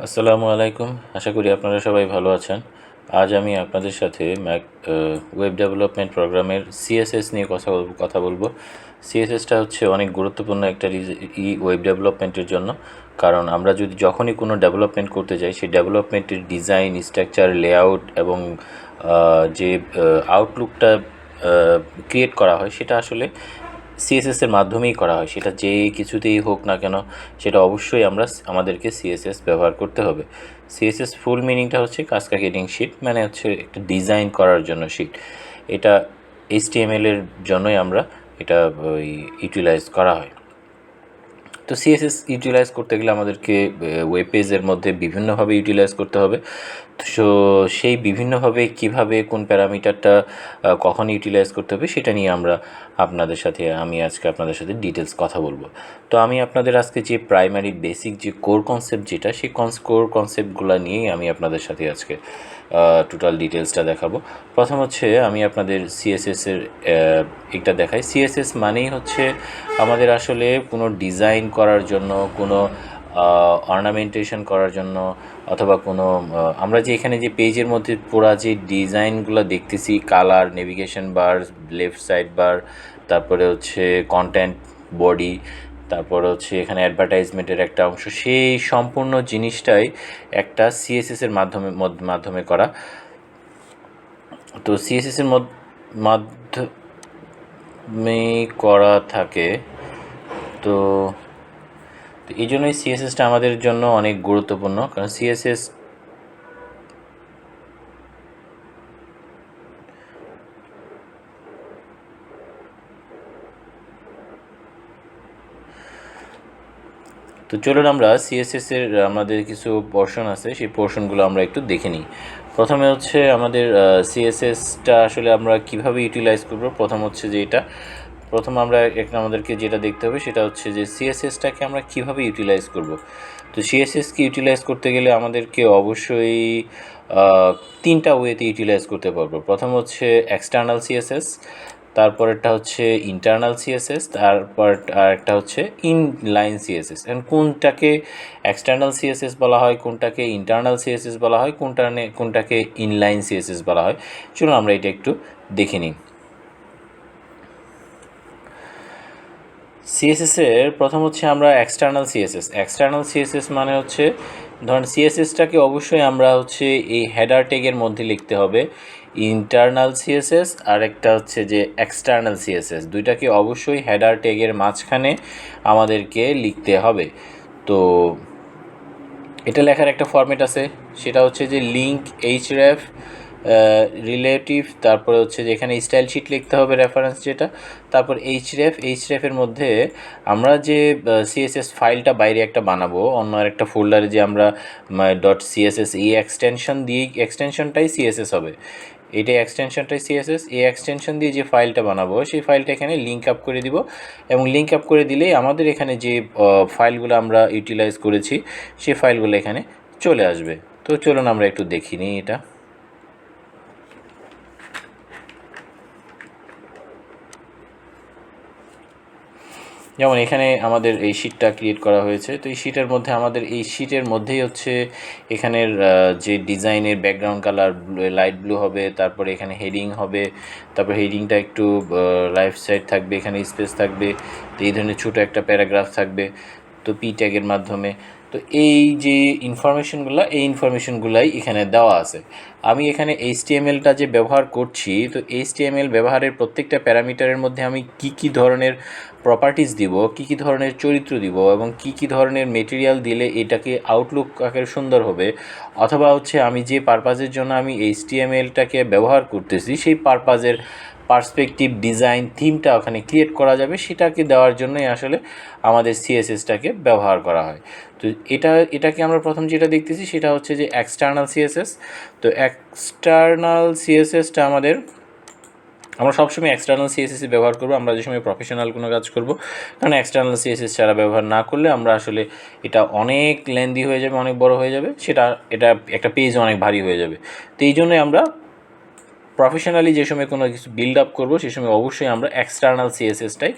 আসসালামু আলাইকুম। আশা করি আপনারা সবাই ভালো আছেন। আজ আমি আপনাদের সাথে ওয়েব ডেভেলপমেন্ট প্রোগ্রামের সিএসএস নিয়ে কথা বলবো। সিএসএসটা হচ্ছে অনেক গুরুত্বপূর্ণ একটা ওয়েব ডেভেলপমেন্টের জন্য। কারণ আমরা যখনই কোনো ডেভেলপমেন্ট করতে যাই, সেই ডেভেলপমেন্টের ডিজাইন, স্ট্রাকচার, লেআউট এবং যে আউটলুকটা ক্রিয়েট করা হয়, সেটা আসলে সিএসএসের মাধ্যমেই করা হয়। সেটা যে কিছুতেই হোক না কেন, সেটা অবশ্যই আমাদেরকে সিএসএস ব্যবহার করতে হবে। সিএসএস ফুল মিনিংটা হচ্ছে কাসকেডিং শিট, মানে হচ্ছে একটা ডিজাইন করার জন্য শিট। এটা এইচটিএমএল এর জন্যই আমরা এটা ইউটিলাইজ করা হয়। তো সিএসএস ইউটিলাইজ করতে গেলে আমাদেরকে ওয়েব পেজের মধ্যে বিভিন্নভাবে ইউটিলাইজ করতে হবে। সো সেই বিভিন্নভাবে কিভাবে কোন প্যারামিটারটা কখন ইউটিলাইজ করতে হবে, সেটা নিয়ে আমি আজকে আপনাদের সাথে ডিটেলস কথা বলবো। তো আমি আপনাদের আজকে যে প্রাইমারি বেসিক যে কোর কনসেপ্ট যেটা, সেই কোর কনসেপ্টগুলো নিয়েই আমি আপনাদের সাথে আজকে টোটাল ডিটেলসটা দেখাবো। প্রথম হচ্ছে আমি আপনাদের সিএসএসের একটা দেখাই। সিএসএস মানেই হচ্ছে আমাদের আসলে কোনো ডিজাইন করার জন্য, কোনো অর্নামেন্টেশন করার জন্য, অথবা কোনো আমরা যে এখানে যে পেজের মধ্যে পুরা যে ডিজাইনগুলো দেখতেছি, কালার, নেভিগেশন বার, লেফট সাইড বার, তারপরে হচ্ছে কন্টেন্ট বডি, তারপরে হচ্ছে এখানে অ্যাডভার্টাইজমেন্টের একটা অংশ, সেই সম্পূর্ণ জিনিসটাই একটা সিএসএসের মাধ্যমে করা। তো সিএসএসের মাধ্যমে করা থাকে। তো এই জন্যই সিএসএসটা আমাদের জন্য অনেক গুরুত্বপূর্ণ, কারণ সিএসএস তো চলুন আমরা সিএসএসের আমাদের কিছু পোর্শন আছে, সেই পোর্শনগুলো আমরা একটু দেখে নিই। প্রথমে হচ্ছে আমাদের সিএসএসটা আসলে আমরা কিভাবে ইউটিলাইজ করব। প্রথম আমাদেরকে যেটা দেখতে হবে সেটা হচ্ছে যে সিএসএসটাকে আমরা কিভাবে ইউটিলাইজ করব। তো সিএসএসকে ইউটিলাইজ করতে গেলে আমাদেরকে অবশ্যই তিনটা ওয়েতে ইউটিলাইজ করতে পারবো। প্রথম হচ্ছে এক্সটার্নাল সিএসএস, তারপরেরটা হচ্ছে ইন্টারনাল সিএসএস, তারপর আরেকটা হচ্ছে ইনলাইন সিএসএস। এখন কোনটাকে এক্সটার্নাল সিএসএস বলা হয়, কোনটাকে ইন্টারনাল সিএসএস বলা হয়, কোনটাকে ইনলাইন সিএসএস বলা হয়, চলুন আমরা এটা একটু দেখে নিই। সিএসএসের প্রথম হচ্ছে আমরা এক্সটার্নাল সিএসএস মানে হচ্ছে, ধরুন সিএসএসটাকে অবশ্যই আমরা হচ্ছে এই হেডার ট্যাগের মধ্যে লিখতে হবে ইন্টারনাল সিএসএস, আর একটা হচ্ছে যে এক্সটার্নাল সিএসএস, দুইটাকে অবশ্যই হেডার ট্যাগের মাঝখানে আমাদেরকে লিখতে হবে। তো এটা লেখার একটা ফরম্যাট আছে, সেটা হচ্ছে যে লিঙ্ক এইচরেফ রিলেটিভ, তারপরে হচ্ছে যে এখানে স্টাইল শিট লিখতে হবে, রেফারেন্স যেটা, তারপর এইচরেফের মধ্যে আমরা যে সিএসএস ফাইলটা বাইরে একটা বানাবো অন্য আরেকটা ফোল্ডারে, যে আমরা .css এই এক্সটেনশনটাই সিএসএস হবে, এইটাই এক্সটেনশনটাই সিএসএস। এই এক্সটেনশন দিয়ে যে ফাইলটা বানাবো, সেই ফাইলটা এখানে লিঙ্ক আপ করে দিব, এবং লিঙ্ক আপ করে দিলেই আমাদের এখানে যে ফাইলগুলো আমরা ইউটিলাইজ করেছি, সেই ফাইলগুলো এখানে চলে আসবে। তো চলুন আমরা একটু দেখি নিই এটা। যেমন এখানে আমাদের এই শিটটা ক্রিয়েট করা হয়েছে। তো এই শিটের মধ্যেই হচ্ছে এখানের যে ডিজাইনের ব্যাকগ্রাউন্ড কালার লাইট ব্লু হবে, তারপরে এখানে হেডিং হবে, তারপর হেডিংটা একটু লাইফ সাইড থাকবে, এখানে স্পেস থাকবে, তো এই ধরনের ছোটো একটা প্যারাগ্রাফ থাকবে, তো পি ট্যাগের মাধ্যমে। তো এই যে ইনফরমেশনগুলাই এখানে দেওয়া আছে। আমি এখানে এইচটিএমএলটা যে ব্যবহার করছি, তো এইচটিএমএল ব্যবহারের প্রত্যেকটা প্যারামিটারের মধ্যে আমি কি ধরনের প্রপার্টিজ দিব, কি ধরনের চরিত্র দিব, এবং কি ধরনের মেটেরিয়াল দিলে এটাকে আউটলুক আকারে সুন্দর হবে, অথবা হচ্ছে আমি যে পারপাজের জন্য আমি এইচটিএমএলটাকে ব্যবহার করতেছি, সেই পারপাজের পার্সপেক্টিভ ডিজাইন থিমটা ওখানে ক্রিয়েট করা যাবে, সেটাকে দেওয়ার জন্যই আসলে আমাদের সিএসএসটাকে ব্যবহার করা হয়। তো এটাকে আমরা প্রথম যেটা দেখতেছি সেটা হচ্ছে যে এক্সটার্নাল সিএসএস। তো এক্সটার্নাল সিএসএসটা আমরা সবসময় এক্সটার্নাল সিএসএস ব্যবহার করব আমরা যে সময় প্রফেশনাল কোনো কাজ করব, কারণ এক্সটার্নাল সিএসএস ছাড়া ব্যবহার না করলে আমরা আসলে এটা অনেক লেন্দি হয়ে যাবে, অনেক বড় হয়ে যাবে, এটা একটা পেজ অনেক ভারী হয়ে যাবে। তো এই জন্যই আমরা প্রফেশনালি যে সময় কোনো কিছু বিল্ড আপ করবো, সে সময় অবশ্যই আমরা এক্সটার্নাল সিএসএসটাই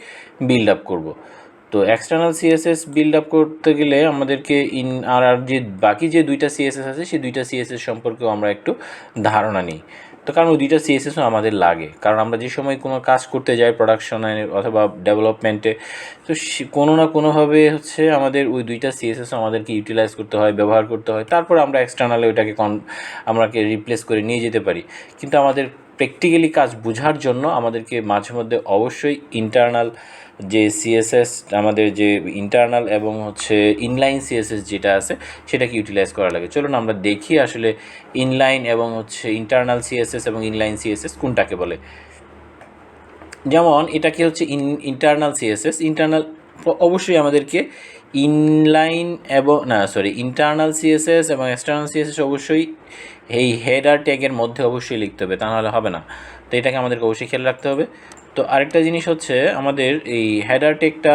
বিল্ড আপ করব। তো এক্সটার্নাল সিএসএস বিল্ড আপ করতে গেলে আমাদেরকে আর যে বাকি যে দুইটা সিএসএস আছে সেই দুইটা সিএসএস সম্পর্কেও আমরা একটু ধারণা নিই। তো কারণ ওই দুইটা সিএসএসও আমাদের লাগে, কারণ আমরা যে সময় কোনো কাজ করতে যাই প্রোডাকশনে অথবা ডেভেলপমেন্টে, তো কোনো না কোনোভাবে হচ্ছে আমাদের ওই দুইটা সিএসএসও আমাদেরকে ইউটিলাইজ করতে হয়, ব্যবহার করতে হয়, তারপর আমরা এক্সটার্নালে ওইটাকে আমরাকে রিপ্লেস করে নিয়ে যেতে পারি। কিন্তু আমাদের প্র্যাকটিক্যালি কাজ বোঝার জন্য আমাদেরকে মাঝে মধ্যে অবশ্যই ইন্টারনাল যে সিএসএস, আমাদের যে ইন্টারনাল এবং হচ্ছে ইনলাইন সিএসএস যেটা আছে সেটাকে ইউটিলাইজ করা লাগে। চলুন আমরা দেখি আসলে ইনলাইন এবং হচ্ছে ইন্টারনাল সিএসএস এবং ইনলাইন সিএসএস কোনটাকে বলে। যেমন এটাকে হচ্ছে ইন্টারনাল সিএসএস। ইন্টারনাল অবশ্যই আমাদেরকে ইন্টারনাল সিএসএস এবং এক্সটার্নাল সিএসএস অবশ্যই এই হেডার ট্যাগের মধ্যে অবশ্যই লিখতে হবে, তা নাহলে হবে না। তো এটাকে আমাদেরকে অবশ্যই খেয়াল রাখতে হবে। তো আরেকটা জিনিস হচ্ছে আমাদের এই হেডার ট্যাগটা,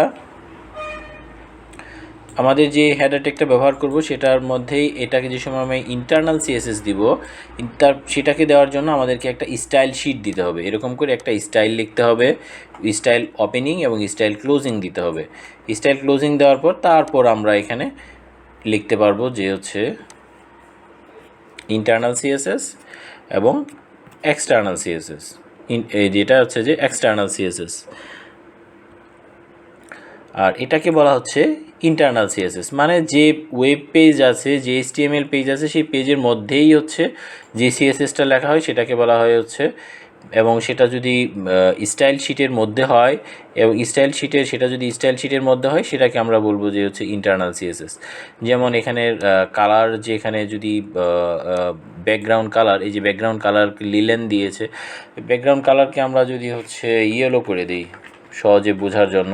আমাদের যে হেডার ট্যাগটা ব্যবহার করব সেটার মধ্যেই এটাকে যে সময় আমি ইন্টারনাল সিএসএস দিব, সেটাকে দেওয়ার জন্য আমাদেরকে একটা স্টাইল শিট দিতে হবে। এরকম করে একটা স্টাইল লিখতে হবে, স্টাইল ওপেনিং এবং স্টাইল ক্লোজিং দিতে হবে। স্টাইল ক্লোজিং দেওয়ার পর তারপর আমরা এখানে লিখতে পারবো যে হচ্ছে ইন্টারনাল সিএসএস এবং এক্সটার্নাল সিএসএস, যেটা হচ্ছে যে এক্সটার্নাল সিএসএস, আর এটাকে বলা হচ্ছে ইন্টারনাল সিএসএস। মানে যে ওয়েব পেজ আছে, যে HTML পেজ আছে, সেই পেজের মধ্যেই হচ্ছে যে সিএসএসটা লেখা হয় সেটাকে বলা হয় হচ্ছে, এবং সেটা যদি স্টাইল শিটের মধ্যে হয় এবং সেটা যদি স্টাইল শিটের মধ্যে হয় সেটাকে আমরা বলবো যে হচ্ছে ইন্টারনাল সিএসএস। যেমন এখানে কালার, যে এখানে যদি ব্যাকগ্রাউন্ড কালার, এই যে ব্যাকগ্রাউন্ড কালার লিলেন দিয়েছে, ব্যাকগ্রাউন্ড কালারকে আমরা যদি হচ্ছে ইয়েলো করে দিই সহজে বোঝার জন্য,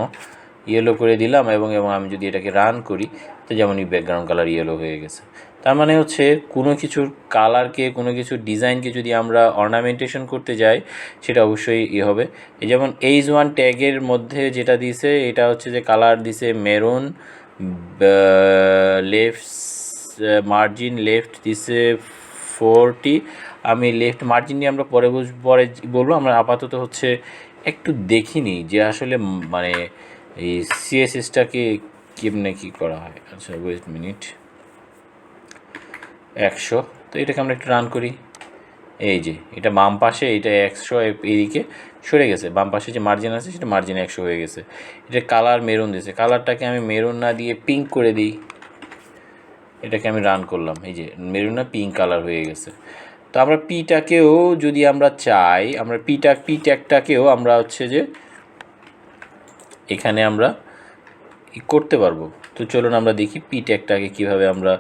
ইয়েলো করে দিলাম এবং আমি যদি এটাকে রান করি, তো যেমন এই ব্যাকগ্রাউন্ড কালার ইয়েলো হয়ে গেছে। তার মানে হচ্ছে কোনো কিছুর কালারকে, কোনো কিছুর ডিজাইনকে যদি আমরা অর্নামেন্টেশন করতে যাই সেটা অবশ্যই হবে। এই যেমন H1 ট্যাগের মধ্যে যেটা দিছে এটা হচ্ছে যে কালার দিছে মেরুন, লেফট মার্জিন লেফট দিছে 40। আমি লেফট মার্জিন নিয়ে আমরা পরে বলবো। আমরা আপাতত হচ্ছে একটু দেখিনি যে আসলে মানে এই সিএসএসটাকে কেমনে কী করা হয়। আচ্ছা ওয়েট মিনিট, 100। তো এটাকে আমরা একটু রান করি। এই যে এটা বাম পাশে, এটা 100 এদিকে সরে গেছে, বাম পাশে যে মার্জিন আছে সেটা মার্জিন 100 হয়ে গেছে। এটা কালার মেরুন দিয়েছে, কালারটাকে আমি মেরুন না দিয়ে পিঙ্ক করে দিই। এটাকে আমি রান করলাম, এই যে মেরুন না পিঙ্ক কালার হয়ে গেছে। তো আমরা পিটাকেও যদি আমরা চাই, আমরা পি ট্যাগটাকেও আমরা হচ্ছে যে এখানে আমরা করতে পারবো। তো চলুন আমরা দেখি পি ট্যাগটাকে কীভাবে আমরা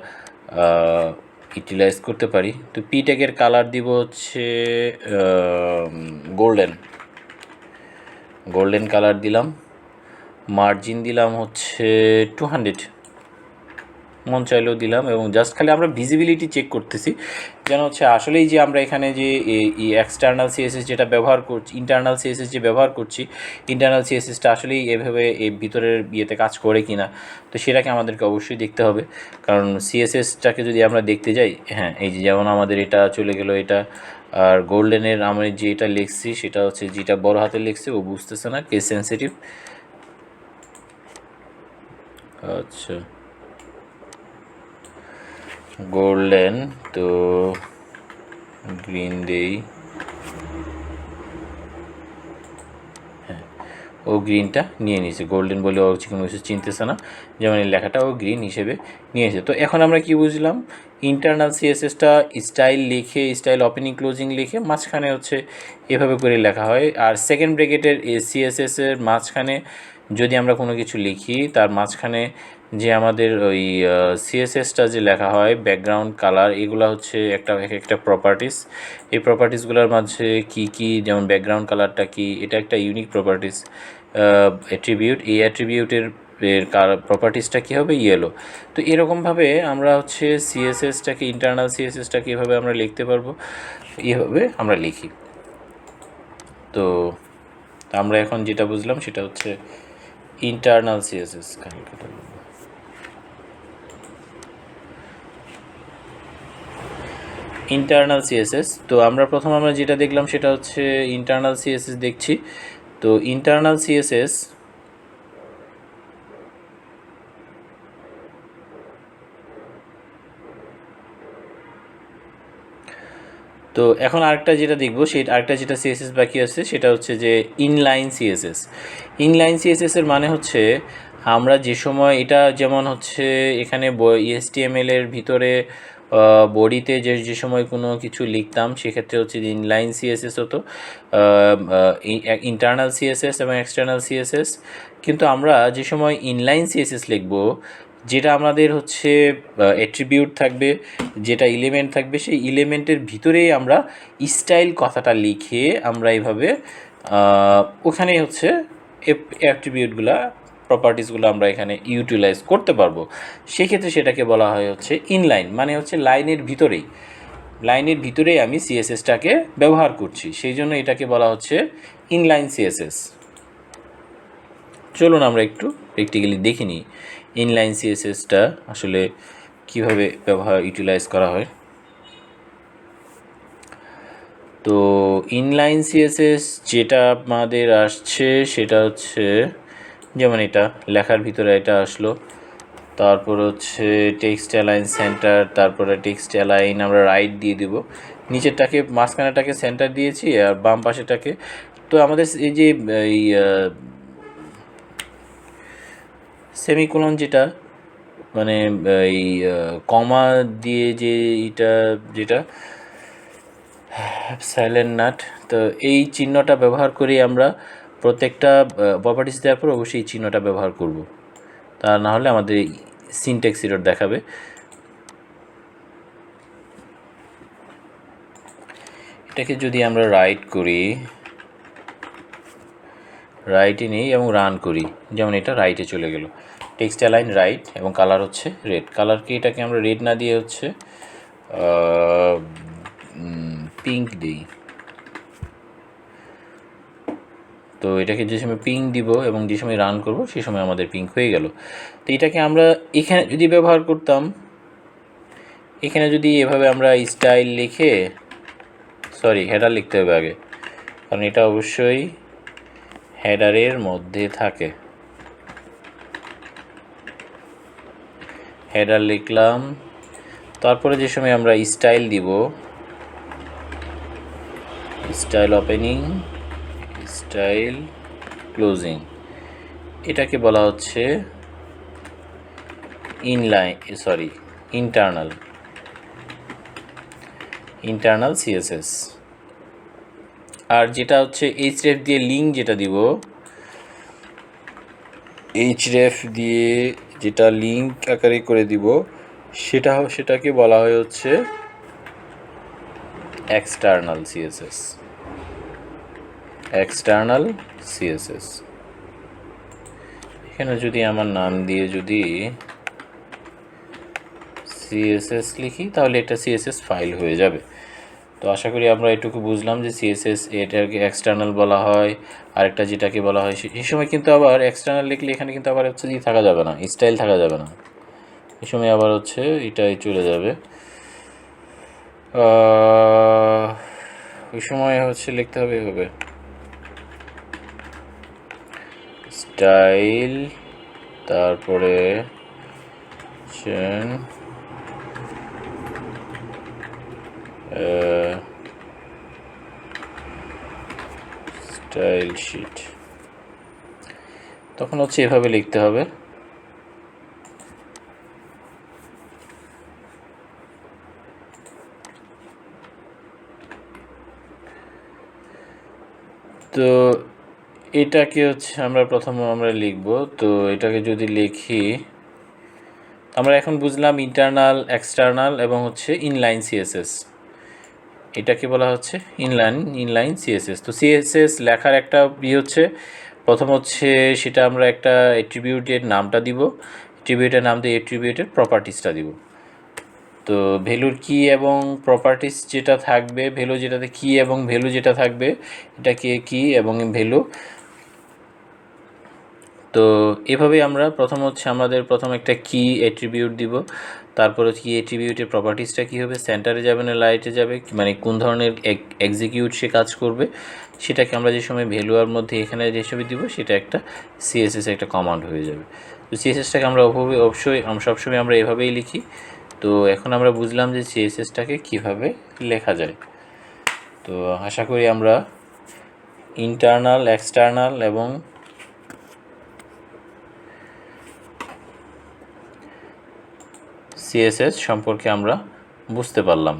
ইউটিলাইজ করতে পারি। তো পি ট্যাগের কালার দিব হচ্ছে গোল্ডেন কালার দিলাম, মার্জিন দিলাম হচ্ছে 200, মন চাইলেও দিলাম, এবং জাস্ট খালি আমরা ভিজিবিলিটি চেক করতেছি যেন হচ্ছে আসলেই যে আমরা এখানে যে এক্সটার্নাল সিএসএস যেটা ব্যবহার করছি, ইন্টারনাল সিএসএস যে ব্যবহার করছি, ইন্টারনাল সিএসএসটা আসলেই এভাবে এই ভিতরের ইয়েতে কাজ করে কি না। তো সেটাকে আমাদেরকে অবশ্যই দেখতে হবে, কারণ সিএসএসটাকে যদি আমরা দেখতে যাই, হ্যাঁ এই যে যেমন আমাদের এটা চলে গেল এটা, আর গোল্ডেনের আমি যেটা লিখছি সেটা হচ্ছে যেটা বড় হাতে লিখছে ও বুঝতেছে না, কেস সেন্সিটিভ। আচ্ছা গোল্ডেন, তো গ্রিন দেই, হ্যাঁ ও গ্রিনটা নিয়ে নিয়েছে, গোল্ডেন বলে ও কোনো কিছু চিনতেছে না, যেমন এই লেখাটা ও গ্রিন হিসেবে নিয়েছে। তো এখন আমরা কি বুঝলাম, ইন্টারনাল সিএসএসটা স্টাইল লিখে, স্টাইল ওপেনিং ক্লোজিং লিখে মাঝখানে হচ্ছে এভাবে করে লেখা হয়, আর সেকেন্ড ব্র্যাকেটের সিএসএসের মাঝখানে যদি আমরা কোনো কিছু লিখি তার মাঝখানে যে আমাদের ওই সিএসএসটা যে লেখা হয় ব্যাকগ্রাউন্ড কালার, এগুলো হচ্ছে একটা প্রপার্টিস। এই প্রপার্টিসগুলোর মাঝে কি যেমন ব্যাকগ্রাউন্ড কালারটা কি, এটা একটা ইউনিক প্রপার্টিস অ্যাট্রিবিউট। এই অ্যাট্রিবিউটের প্রপার্টিসটা কী হবে, ইয়েলো। তো এরকমভাবে আমরা হচ্ছে সিএসএসটাকে, ইন্টারনাল সিএসএসটাকে এভাবে আমরা লিখতে পারবো, এভাবে আমরা লিখি। তো আমরা এখন যেটা বুঝলাম সেটা হচ্ছে ইন্টারনাল সিএসএস। ইন্টারনাল সিএসএস, তো আমরা যেটা দেখলাম সেটা হচ্ছে ইন্টারনাল সিএসএস দেখছি। তো ইন্টারনাল সিএসএস তো এখন আরেকটা যেটা দেখব, সেই আরেকটা যেটা সিএসএস বাকি আছে সেটা হচ্ছে যে ইনলাইন সিএসএস। ইনলাইন সিএসএস-এর মানে হচ্ছে আমরা যে সময় এটা যেমন হচ্ছে এখানে HTML এর ভিতরে বডিতে যে সময় কোনো কিছু লিখতাম সেক্ষেত্রে হচ্ছে যে ইনলাইন সিএসএস হতো, ইন্টারনাল সিএসএস এবং এক্সটার্নাল সিএসএস। কিন্তু আমরা যে সময় ইনলাইন সিএসএস লিখব, যেটা আমাদের হচ্ছে অ্যাট্রিবিউট থাকবে, যেটা এলিমেন্ট থাকবে, সেই এলিমেন্টের ভিতরেই আমরা স্টাইল কথাটা লিখে আমরা এইভাবে ওখানে হচ্ছে অ্যাট্রিবিউটগুলা, প্রপার্টিসগুলো আমরা এখানে ইউটিলাইজ করতে পারবো। সেক্ষেত্রে সেটাকে বলা হয় হচ্ছে ইনলাইন, মানে হচ্ছে লাইনের ভিতরেই আমি সিএসএসটাকে ব্যবহার করছি, সেই জন্য এটাকে বলা হচ্ছে ইনলাইন সিএসএস। চলুন আমরা একটু প্র্যাকটিক্যালি দেখে নিই ইনলাইন সিএসএসটা আসলে কীভাবে ইউটিলাইজ করা হয়। তো ইনলাইন সিএসএস যেটা আমাদের আসছে সেটা হচ্ছে যেমন এটা লেখার ভিতরে এটা আসলো, তারপর হচ্ছে টেক্সট অ্যালাইন সেন্টার, তারপরে টেক্সট অ্যালাইন আমরা রাইট দিয়ে দিব, নিচেরটাকে মাঝখানেটাকে সেন্টার দিয়েছি আর বাম পাশেটাকে। তো আমাদের এই যে এই সেমিকোলন যেটা মানে এই কমা দিয়ে যে যেটা সাইলেন্ট নাট, তো এই চিহ্নটা ব্যবহার করে আমরা প্রত্যেকটা প্রপার্টিস দেওয়ার পর অবশ্যই এই চিহ্নটা ব্যবহার করব, তা না হলে আমাদের সিনট্যাক্স এরর দেখাবে। এটাকে যদি আমরা রাইটে নেই এবং রান করি, যেমন এটা রাইটে চলে গেল, টেক্সট অ্যালাইন রাইট এবং কালার হচ্ছে রেড। কালারকে এটাকে আমরা রেড না দিয়ে হচ্ছে পিঙ্ক দিই। তো এটাকে যে সময় পিঙ্ক দিব এবং যে সময় রান করব সেই সময় আমাদের পিঙ্ক হয়ে গেল। তো এটাকে আমরা এখানে যদি ব্যবহার করতাম, এখানে যদি এভাবে আমরা স্টাইল লিখে, হেডার লিখতে হবে আগে, কারণ এটা অবশ্যই হেডারের মধ্যে থাকে। হেডার লিখলাম, তারপরে যে সময় আমরা স্টাইল দিব, স্টাইল ওপেনিং, স্টাইল ক্লোজিং, এটাকে বলা হচ্ছে ইন্টারনাল সিএসএস। আর যেটা হচ্ছে href দিয়ে লিঙ্ক যেটা দিব, href দিয়ে যেটা লিঙ্ক আকারে করে দিব, সেটাকে বলা হয় হচ্ছে এক্সটার্নাল সিএসএস। এখানে যদি আমার নাম দিয়ে যদি সিএসএস লিখি তাহলে এটা সিএসএস ফাইল হয়ে যাবে। তো আশা করি আমরা এটুকু বুঝলাম যে সিএসএস এটাকে এক্সটার্নাল বলা হয়, আরেকটা যেটাকে বলা হয় এই সময় কিন্তু আবার এক্সটার্নাল লিখলে এখানে কিন্তু আবার হচ্ছে থাকা যাবে না, স্টাইল থাকা যাবে না, এই সময় আবার হচ্ছে এটাই চলে যাবে। ওই সময় হচ্ছে লিখতে হবে স্টাইল, তারপরে স্টাইল শিট, তখন হচ্ছে এভাবে লিখতে হবে। তো এটাকে হচ্ছে আমরা লিখব। তো এটাকে যদি লিখি, আমরা এখন বুঝলাম ইন্টারনাল, এক্সটার্নাল এবং হচ্ছে ইনলাইন সিএসএস, এটাকে বলা হচ্ছে ইনলাইন সিএসএস। তো সিএসএস লেখার একটা হচ্ছে প্রথম হচ্ছে সেটা আমরা একটা অ্যাট্রিবিউটের নামটা দিব, অ্যাট্রিবিউটের নাম দিয়ে অ্যাট্রিবিউটের প্রপার্টিসটা দিব। তো ভ্যালুর কি এবং প্রপার্টিস যেটা থাকবে, ভ্যালু যেটাতে কি এবং ভ্যালু যেটা থাকবে, এটাকে কি এবং ভ্যালু। তো এভাবেই আমরা আমাদের প্রথম একটা কি অ্যাট্রিবিউট দিব, তারপর কি অ্যাট্রিবিউটের প্রপার্টিসটা কী হবে, সেন্টারে যাবে না লাইটে যাবে, মানে কোন ধরনের এক্সিকিউট সে কাজ করবে, সেটাকে আমরা যে সময় ভ্যালুয়ার মধ্যে এখানে হিসেবে দিব, সেটা একটা সিএসএস একটা কমান্ড হয়ে যাবে। তো সিএসএসটাকে আমরা অবশ্যই সবসময় আমরা এভাবেই লিখি। তো এখন আমরা বুঝলাম যে সিএসএসটাকে কীভাবে লেখা যায়। তো আশা করি আমরা ইন্টারনাল, এক্সটার্নাল এবং সিএসএস সম্পর্কে আমরা বুঝতে পারলাম।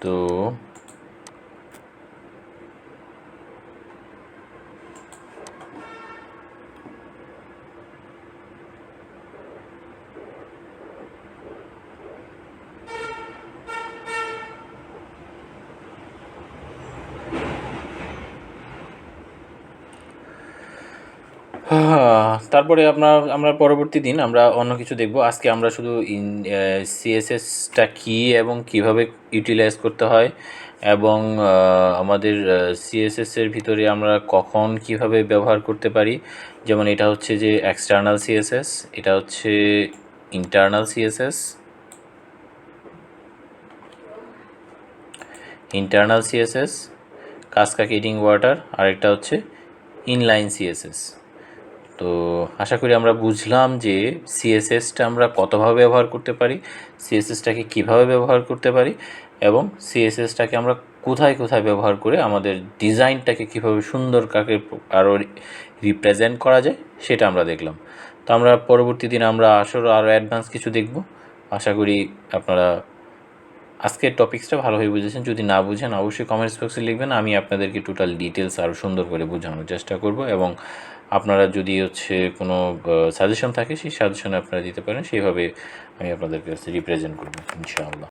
তো তারপরে আমরা পরবর্তী দিন আমরা অন্য কিছু দেখব। আজকে আমরা শুধু সিএসএসটা কী এবং কিভাবে ইউটিলাইজ করতে হয় এবং আমাদের সিএসএসের ভিতরে আমরা কখন কিভাবে ব্যবহার করতে পারি। যেমন এটা হচ্ছে যে এক্সটার্নাল সিএসএস, এটা হচ্ছে internal CSS, internal CSS, cascading water, আরেকটা হচ্ছে ইনলাইন সিএসএস। তো আশা করি আমরা বুঝলাম যে সিএসএসটা আমরা কতভাবে ব্যবহার করতে পারি, সিএসএসটাকে কীভাবে ব্যবহার করতে পারি এবং সিএসএসটাকে আমরা কোথায় কোথায় ব্যবহার করে আমাদের ডিজাইনটাকে কীভাবে সুন্দর কাকে আরও রিপ্রেজেন্ট করা যায় সেটা আমরা দেখলাম। তো আমরা পরবর্তী দিন আমরা আরও অ্যাডভান্স কিছু দেখব। আশা করি আপনারা আজকের টপিক্সটা ভালোভাবে বুঝেছেন। যদি না বুঝেন অবশ্যই কমেন্টস বক্সে লিখবেন, আমি আপনাদেরকে টোটাল ডিটেলস আরও সুন্দর করে বোঝানোর চেষ্টা করব এবং আপনারা যদি কোনো সাজেশন থাকে সেই সাজেশন আপনারা দিতে পারেন, সেইভাবে আমি আপনাদের কাছে রিপ্রেজেন্ট করব ইনশাআল্লাহ।